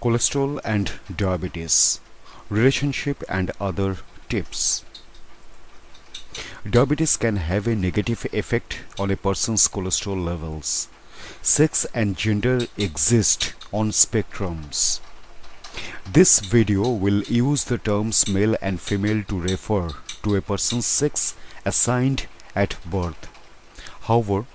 Cholesterol and diabetes, relationship and other tips. Diabetes can have a negative effect on a person's cholesterol levels. Sex and gender exist on spectrums. This video will use the terms male and female to refer to a person's sex assigned at birth. However,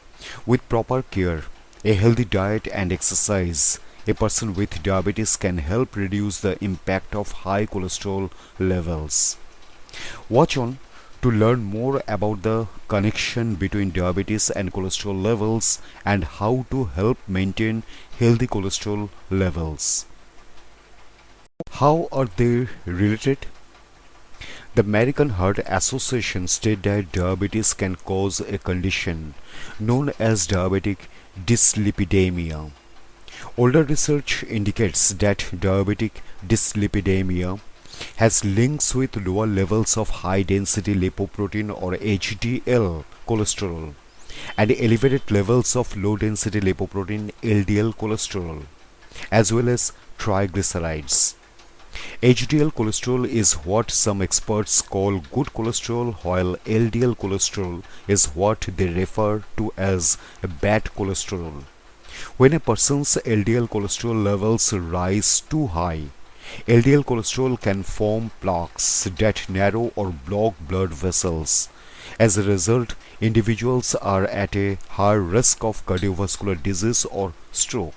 with proper care, a healthy diet and exercise, a person with diabetes can help reduce the impact of high cholesterol levels. Watch on to learn more about the connection between diabetes and cholesterol levels and how to help maintain healthy cholesterol levels. How are they related? The American Heart Association stated that diabetes can cause a condition known as diabetic dyslipidemia. Older research indicates that diabetic dyslipidemia has links with lower levels of high-density lipoprotein or HDL cholesterol and elevated levels of low-density lipoprotein LDL cholesterol, as well as triglycerides. HDL cholesterol is what some experts call good cholesterol, while LDL cholesterol is what they refer to as bad cholesterol. When a person's LDL cholesterol levels rise too high, LDL cholesterol can form plaques that narrow or block blood vessels. As a result, individuals are at a higher risk of cardiovascular disease or stroke.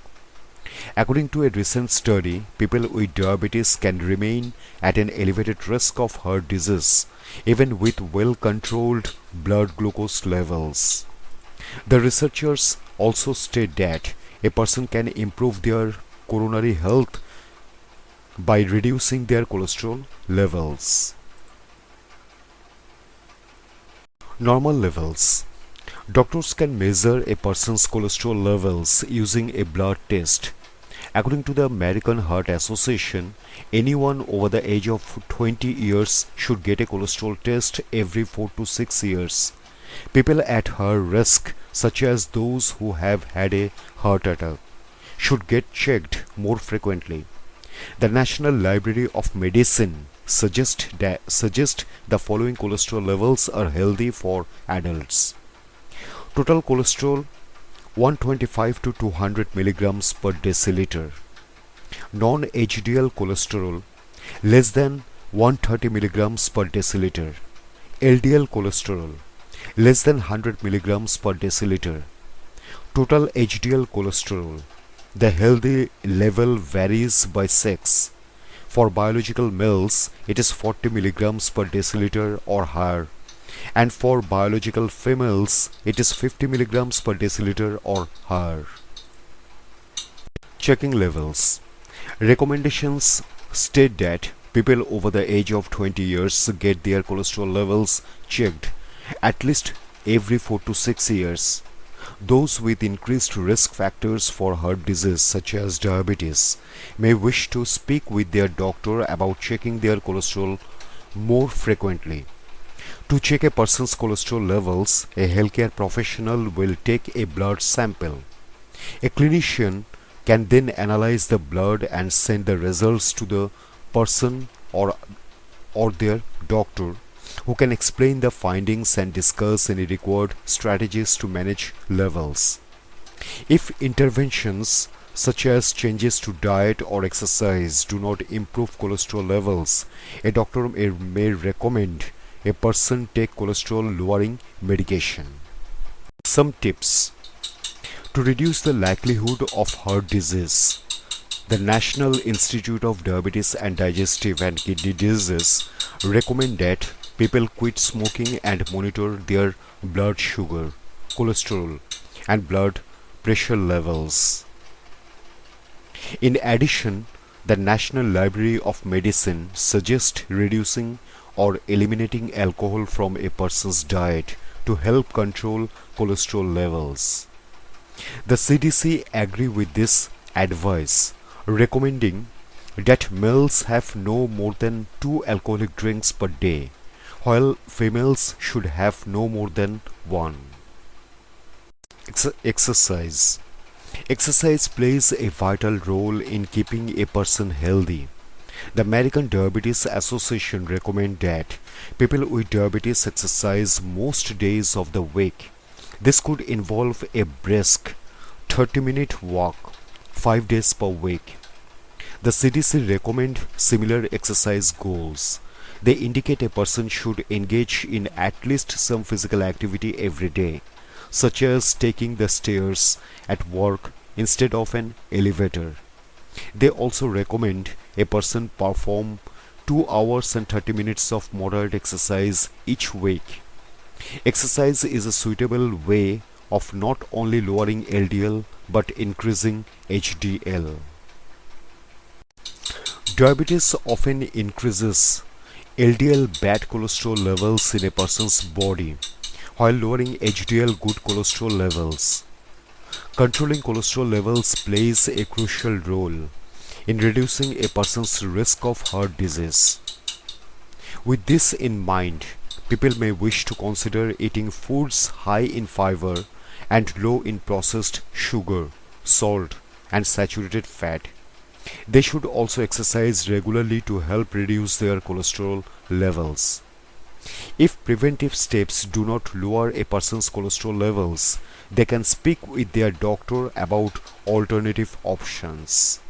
According to a recent study, people with diabetes can remain at an elevated risk of heart disease even with well-controlled blood glucose levels. The researchers also state that a person can improve their coronary health by reducing their cholesterol levels. Normal levels. Doctors can measure a person's cholesterol levels using a blood test. According to the American Heart Association, anyone over the age of 20 years should get a cholesterol test every 4 to 6 years. People at higher risk, such as those who have had a heart attack, should get checked more frequently. The National Library of Medicine suggests the following cholesterol levels are healthy for adults. Total cholesterol 125 to 200 milligrams per deciliter. Non-HDL cholesterol less than 130 milligrams per deciliter. LDL cholesterol less than 100 milligrams per deciliter. Total HDL cholesterol. The healthy level varies by sex. For biological males, it is 40 milligrams per deciliter or higher, and for biological females, it is 50 milligrams per deciliter or higher. Checking levels. Recommendations state that people over the age of 20 years get their cholesterol levels checked at least every 4 to 6 years. Those with increased risk factors for heart disease such as diabetes may wish to speak with their doctor about checking their cholesterol more frequently. To check a person's cholesterol levels, a healthcare professional will take a blood sample. A clinician can then analyze the blood and send the results to the person or their doctor, who can explain the findings and discuss any required strategies to manage levels. If interventions such as changes to diet or exercise do not improve cholesterol levels, a doctor may recommend a person take cholesterol lowering medication. Some tips to reduce the likelihood of heart disease. The National Institute of Diabetes and Digestive and Kidney Diseases recommend that people quit smoking and monitor their blood sugar, cholesterol, and blood pressure levels. In addition, the National Library of Medicine suggests reducing or eliminating alcohol from a person's diet to help control cholesterol levels. The CDC agree with this advice, recommending that males have no more than 2 alcoholic drinks per day, while females should have no more than 1. Exercise. Exercise plays a vital role in keeping a person healthy. The American Diabetes Association recommends that people with diabetes exercise most days of the week. This could involve a brisk 30-minute walk 5 days per week. The CDC recommend similar exercise goals. They indicate a person should engage in at least some physical activity every day, such as taking the stairs at work instead of an elevator. They also recommend a person perform 2 hours and 30 minutes of moderate exercise each week. Exercise is a suitable way of not only lowering LDL but increasing HDL. Diabetes often increases LDL bad cholesterol levels in a person's body while lowering HDL good cholesterol levels. Controlling cholesterol levels plays a crucial role in reducing a person's risk of heart disease. With this in mind, people may wish to consider eating foods high in fiber and low in processed sugar, salt, and saturated fat. They should also exercise regularly to help reduce their cholesterol levels. If preventive steps do not lower a person's cholesterol levels, they can speak with their doctor about alternative options.